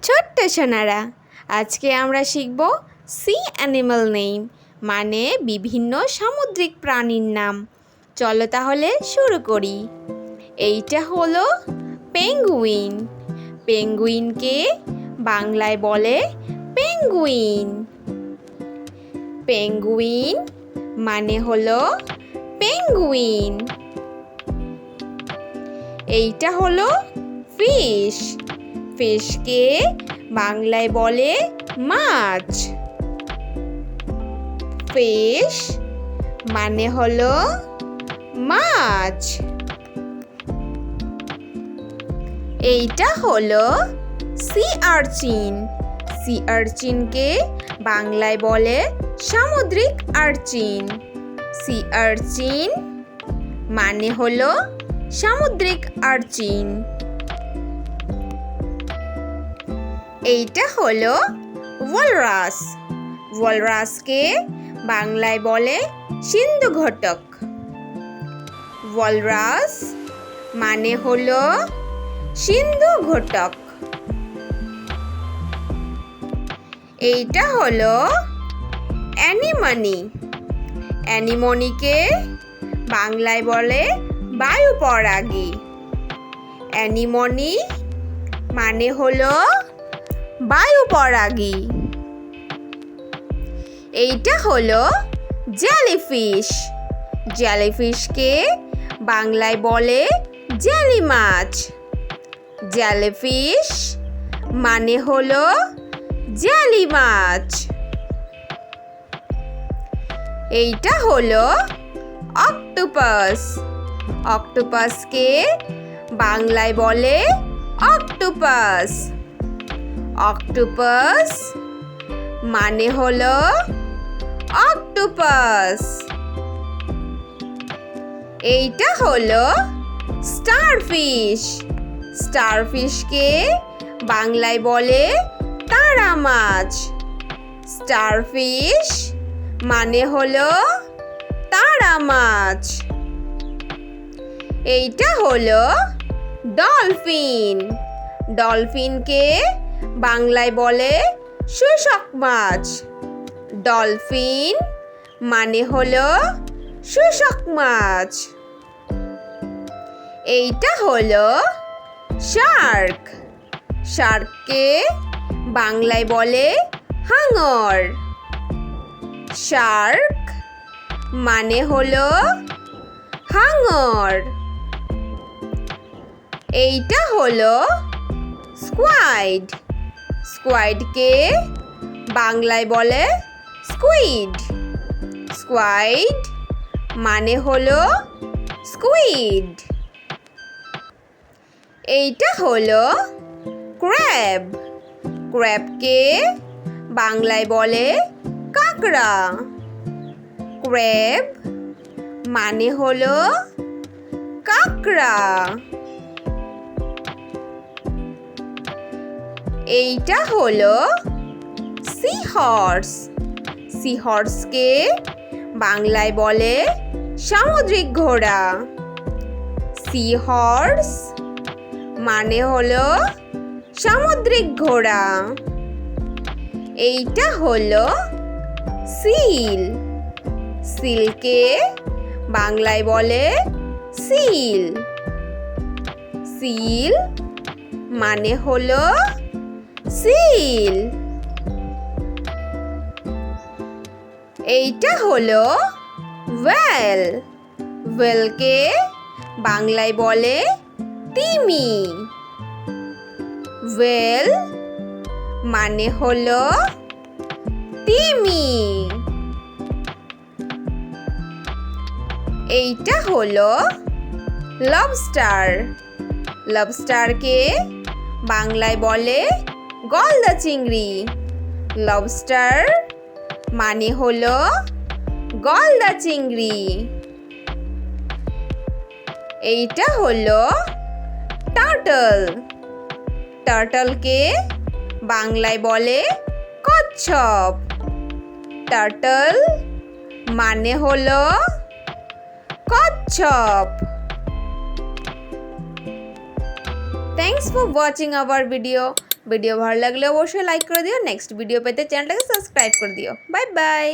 ছোট্ট সোনারা, আজকে আমরা শিখব সি অ্যানিমাল নেম, মানে বিভিন্ন সামুদ্রিক প্রাণীর নাম। চলো তাহলে শুরু করি। এইটা হলো পেঙ্গুইন। পেঙ্গুইনকে বাংলায় বলে পেঙ্গুইন। পেঙ্গুইন মানে হলো পেঙ্গুইন। এইটা হলো ফিশ। ফিশকে বাংলায় বলে মাছ। ফিশ মানে হলো মাছ। এইটা হলো সি আর্চিন। সি আর্চিনকে বাংলায় বলে সামুদ্রিক আর্চিন। সি আর্চিন মানে হলো সামুদ্রিক আর্চিন। এইটা হলো ওয়ালরাস। ওয়ালরাসকে বাংলায় বলে সিন্ধু ঘটক। ওয়ালরাস মানে হলো সিন্ধু ঘটক। এইটা হলো অ্যানিমনি। অ্যানিমনিকে বাংলায় বলে বায়ু পরাগী। অ্যানিমনি মানে হলো বায়ু পরাগী। এইটা হলো জেলিফিশ। জেলিফিশকে বাংলায় বলে জেলি মাছ। জেলিফিশ মানে হলো জেলি মাছ। এইটা হলো অক্টোপাস। অক্টোপাসকে বাংলায় বলে অক্টোপাস। অক্টোপাস মানে হলো অক্টোপাস। এইটা হলো স্টারফিশ। স্টারফিশকে বাংলায় বলে তারা মাছ। স্টারফিশ মানে হলো তারা মাছ। এইটা হলো ডলফিন। ডলফিনকে বাংলায় বলে শুষক মাছ। ডলফিন মানে হলো শুষক মাছ। এইটা হলো শার্ক। শার্ককে বাংলায় বলে হাঙর। শার্ক মানে হলো হাঙর। এইটা হলো স্কুয়াইড। স্কুয়াইডকে বাংলায় বলে স্কুইড। স্কুয়াইড মানে হলো স্কুইড। এইটা হলো ক্র্যাব। ক্র্যাবকে বাংলায় বলে কাঁকড়া। ক্র্যাব মানে হলো কাঁকড়া। এইটা হলো সি হর্স। সি হর্সকে বাংলায় বলে সামুদ্রিক ঘোড়া। সি হর্স মানে হলো সামুদ্রিক ঘোড়া। এইটা হলো সিল। সিলকে বাংলায় বলে সিল। সিল মানে হলো সিল। এইটা হলো ওয়েল। ওয়েলকে বাংলায় বলে তিমি। ওয়েল মানে হলো তিমি। এইটা হলো লবস্টার। লবস্টারকে বাংলায় বলে গলদা চিংড়ি। লবস্টার মানে হলো গলদা চিংড়ি। এইটা হলো টার্টল। টার্টলকে বাংলায় বলে কচ্ছপ। টার্টল মানে হলো কচ্ছপ। Thanks for watching our video. Video ভালো লাগলে অবশ্যই লাইক করে দিও, নেক্সট ভিডিও পেতে চ্যানেলটাকে সাবস্ক্রাইব করে দিও। Bye bye.